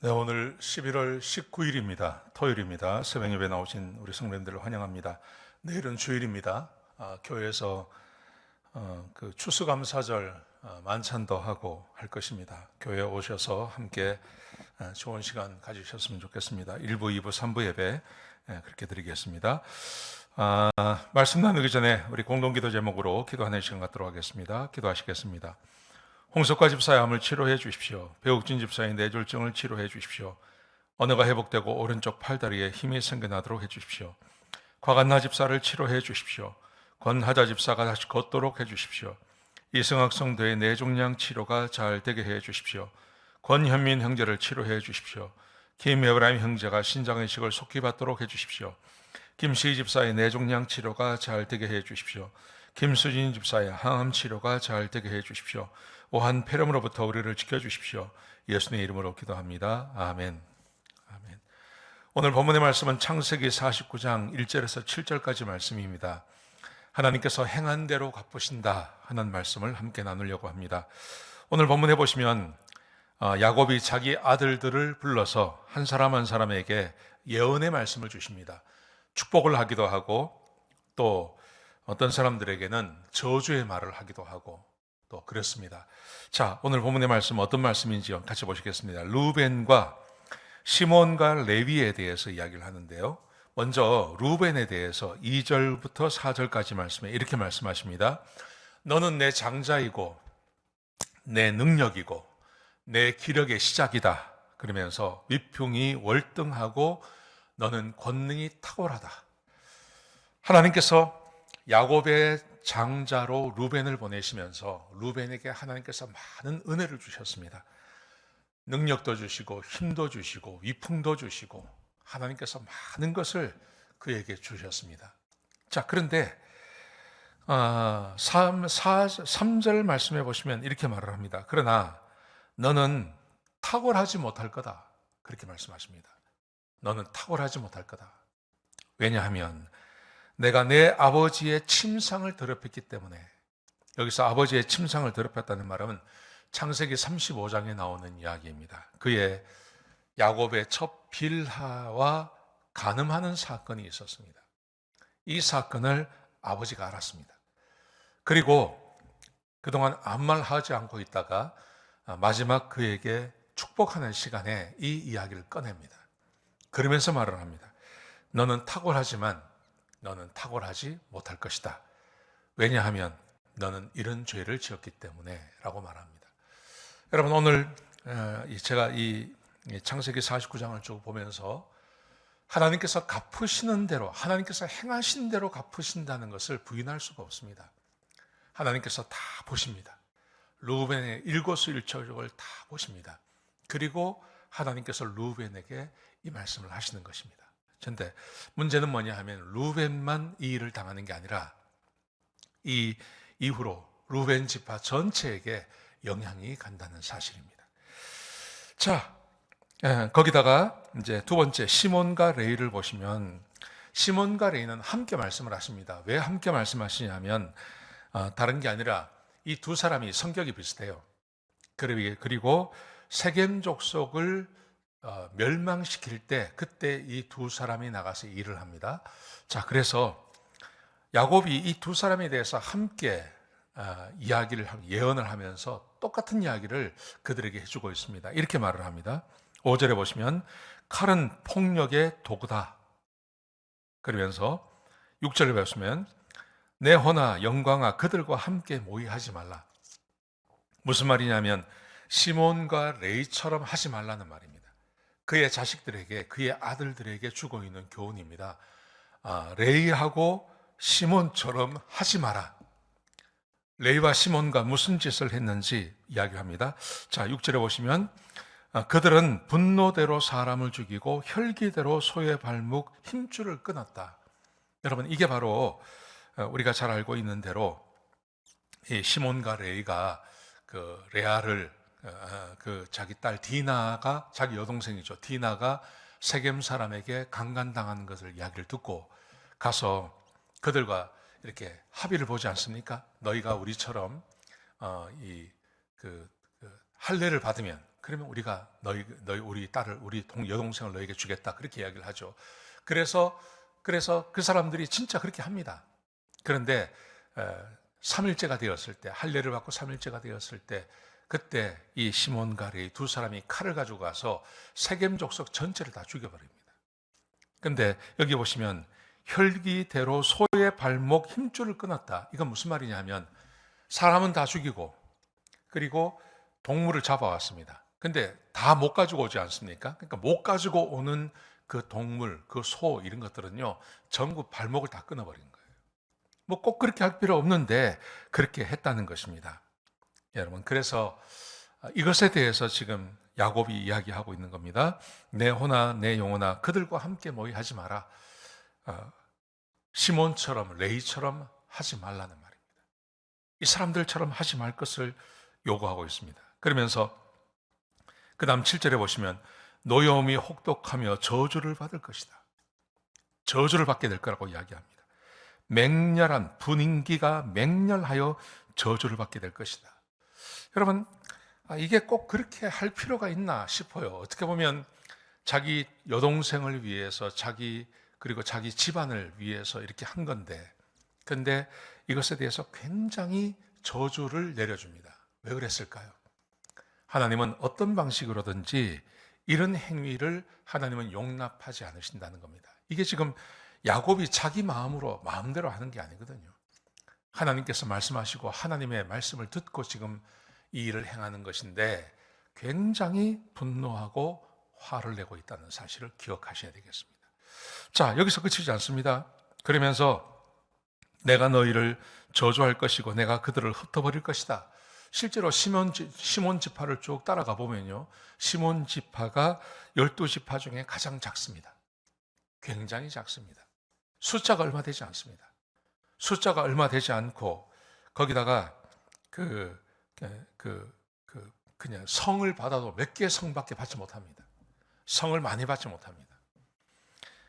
네, 오늘 11월 19일입니다. 토요일입니다. 새벽 예배 나오신 우리 성도님들을 환영합니다. 내일은 주일입니다. 교회에서 그 추수감사절 만찬도 하고 할 것입니다. 교회에 오셔서 함께 좋은 시간 가지셨으면 좋겠습니다. 1부, 2부, 3부 예배 그렇게 드리겠습니다. 말씀 나누기 전에 우리 공동기도 제목으로 기도하는 시간 갖도록 하겠습니다. 기도하시겠습니다. 홍석화 집사의 암을 치료해 주십시오. 배욱진 집사의 뇌졸중을 치료해 주십시오. 언어가 회복되고 오른쪽 팔다리에 힘이 생겨나도록 해 주십시오. 곽한나 집사를 치료해 주십시오. 권하자 집사가 다시 걷도록 해 주십시오. 이승학 성도의 뇌종양 치료가 잘 되게 해 주십시오. 권현민 형제를 치료해 주십시오. 김에브라임 형제가 신장의식을 속히 받도록 해 주십시오. 김시희 집사의 뇌종양 치료가 잘 되게 해 주십시오. 김수진 집사의 항암 치료가 잘 되게 해 주십시오. 오한 폐렴으로부터 우리를 지켜주십시오. 예수님의 이름으로 기도합니다. 아멘. 아멘. 오늘 본문의 말씀은 창세기 49장 1절에서 7절까지 말씀입니다. 하나님께서 행한 대로 갚으신다 하는 말씀을 함께 나누려고 합니다. 오늘 본문에 보시면 야곱이 자기 아들들을 불러서 한 사람 한 사람에게 예언의 말씀을 주십니다. 축복을 하기도 하고 또 어떤 사람들에게는 저주의 말을 하기도 하고 또 그렇습니다. 자, 오늘 본문의 말씀 어떤 말씀인지 같이 보시겠습니다. 루벤과 시몬과 레위에 대해서 이야기를 하는데요. 먼저 루벤에 대해서 2절부터 4절까지 말씀에 이렇게 말씀하십니다. 너는 내 장자이고 내 능력이고 내 기력의 시작이다. 그러면서 위풍이 월등하고 너는 권능이 탁월하다. 하나님께서 야곱의 장자로 루벤을 보내시면서 루벤에게 하나님께서 많은 은혜를 주셨습니다. 능력도 주시고 힘도 주시고 위풍도 주시고 하나님께서 많은 것을 그에게 주셨습니다. 자, 그런데 3절 말씀해 보시면 이렇게 말을 합니다. 그러나 너는 탁월하지 못할 거다. 그렇게 말씀하십니다. 너는 탁월하지 못할 거다. 왜냐하면 내가 내 아버지의 침상을 더럽혔기 때문에. 여기서 아버지의 침상을 더럽혔다는 말은 창세기 35장에 나오는 이야기입니다. 그의 야곱의 첫 빌하와 간음하는 사건이 있었습니다. 이 사건을 아버지가 알았습니다. 그리고 그동안 아무 말 하지 않고 있다가 마지막 그에게 축복하는 시간에 이 이야기를 꺼냅니다. 그러면서 말을 합니다. 너는 탁월하지만 너는 탁월하지 못할 것이다. 왜냐하면 너는 이런 죄를 지었기 때문에 라고 말합니다. 여러분, 오늘 제가 이 창세기 49장을 쭉 보면서 하나님께서 갚으시는 대로, 하나님께서 행하신 대로 갚으신다는 것을 부인할 수가 없습니다. 하나님께서 다 보십니다. 루벤의 일거수일투족을 다 보십니다. 그리고 하나님께서 루벤에게 이 말씀을 하시는 것입니다. 그런데 문제는 뭐냐 하면 루벤만 이 일을 당하는 게 아니라 이 이후로 루벤 지파 전체에게 영향이 간다는 사실입니다. 자, 거기다가 이제 두 번째 시몬과 레위를 보시면 시몬과 레위는 함께 말씀을 하십니다. 왜 함께 말씀하시냐면 다른 게 아니라 이 두 사람이 성격이 비슷해요. 그리고 세겜 족속을 멸망시킬 때 그때 이 두 사람이 나가서 일을 합니다. 자, 그래서 야곱이 이 두 사람에 대해서 함께 예언을 하면서 똑같은 이야기를 그들에게 해주고 있습니다. 이렇게 말을 합니다. 5절에 보시면 칼은 폭력의 도구다. 그러면서 6절을 보시면 내 혼아 영광아 그들과 함께 모의하지 말라. 무슨 말이냐면 시몬과 레위처럼 하지 말라는 말입니다. 그의 자식들에게, 그의 아들들에게 주고 있는 교훈입니다. 레위하고 시몬처럼 하지 마라. 레위와 시몬과 무슨 짓을 했는지 이야기합니다. 자, 6절에 보시면 그들은 분노대로 사람을 죽이고 혈기대로 소의 발목 힘줄을 끊었다. 여러분, 이게 바로 우리가 잘 알고 있는 대로 이 시몬과 레위가 그 레아를 그 자기 딸 디나가 자기 여동생이죠. 디나가 세겜 사람에게 강간당하는 것을 이야기를 듣고 가서 그들과 이렇게 합의를 보지 않습니까? 너희가 우리처럼 할례를 받으면 그러면 우리가 너희 우리 딸을 우리 여동생을 너에게 주겠다 그렇게 이야기를 하죠. 그래서 그 사람들이 진짜 그렇게 합니다. 그런데 3일째가 되었을 때 할례를 받고 3일째가 되었을 때 그때 이 시몬과 레위 두 사람이 칼을 가지고 가서 세겜 족속 전체를 다 죽여버립니다. 근데 여기 보시면 혈기대로 소의 발목 힘줄을 끊었다. 이건 무슨 말이냐 하면 사람은 다 죽이고 그리고 동물을 잡아왔습니다. 근데 다 못 가지고 오지 않습니까? 그러니까 못 가지고 오는 그 동물, 그 소 이런 것들은요 전부 발목을 다 끊어버린 거예요. 뭐 꼭 그렇게 할 필요 없는데 그렇게 했다는 것입니다. 여러분, 그래서 이것에 대해서 지금 야곱이 이야기하고 있는 겁니다. 내 혼아 내 영혼아 그들과 함께 모이하지 마라. 시몬처럼 레위처럼 하지 말라는 말입니다. 이 사람들처럼 하지 말 것을 요구하고 있습니다. 그러면서 그 다음 7절에 보시면 노여움이 혹독하며 저주를 받을 것이다. 저주를 받게 될 거라고 이야기합니다. 맹렬한 분인기가 맹렬하여 저주를 받게 될 것이다. 여러분, 이게 꼭 그렇게 할 필요가 있나 싶어요. 어떻게 보면 자기 여동생을 위해서 그리고 자기 집안을 위해서 이렇게 한 건데, 근데 이것에 대해서 굉장히 저주를 내려줍니다. 왜 그랬을까요? 하나님은 어떤 방식으로든지 이런 행위를 하나님은 용납하지 않으신다는 겁니다. 이게 지금 야곱이 자기 마음대로 하는 게 아니거든요. 하나님께서 말씀하시고 하나님의 말씀을 듣고 지금 이 일을 행하는 것인데 굉장히 분노하고 화를 내고 있다는 사실을 기억하셔야 되겠습니다. 자, 여기서 그치지 않습니다. 그러면서 내가 너희를 저주할 것이고 내가 그들을 흩어버릴 것이다. 실제로 시몬 지파를 쭉 따라가 보면요, 시몬 지파가 12지파 중에 가장 작습니다. 굉장히 작습니다. 숫자가 얼마 되지 않습니다. 숫자가 얼마 되지 않고 거기다가 그냥 성을 받아도 몇 개의 성밖에 받지 못합니다. 성을 많이 받지 못합니다.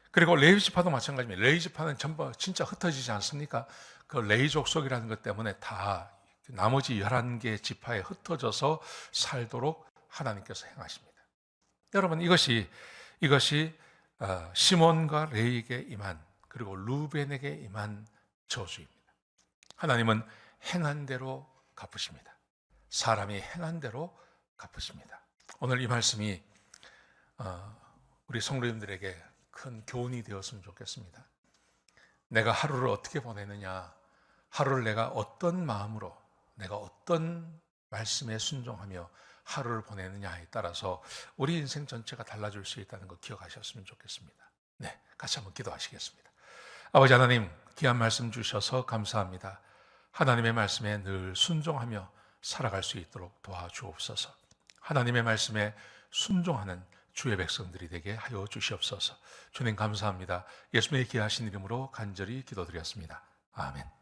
그리고 레위 지파도 마찬가지입니다. 레위 지파는 전부 진짜 흩어지지 않습니까? 그 레위 족속이라는 것 때문에 다 나머지 11개 지파에 흩어져서 살도록 하나님께서 행하십니다. 여러분, 이것이 시몬과 레위에게 임한, 그리고 루벤에게 임한 저주입니다. 하나님은 행한 대로 갚으십니다. 사람이 행한 대로 갚으십니다. 오늘 이 말씀이 우리 성도님들에게 큰 교훈이 되었으면 좋겠습니다. 내가 하루를 어떻게 보내느냐, 하루를 내가 어떤 마음으로, 내가 어떤 말씀에 순종하며 하루를 보내느냐에 따라서 우리 인생 전체가 달라질 수 있다는 거 기억하셨으면 좋겠습니다. 네, 같이 한번 기도하시겠습니다. 아버지 하나님, 귀한 말씀 주셔서 감사합니다. 하나님의 말씀에 늘 순종하며 살아갈 수 있도록 도와주옵소서. 하나님의 말씀에 순종하는 주의 백성들이 되게 하여 주시옵소서. 주님 감사합니다. 예수님의 귀하신 이름으로 간절히 기도드렸습니다. 아멘.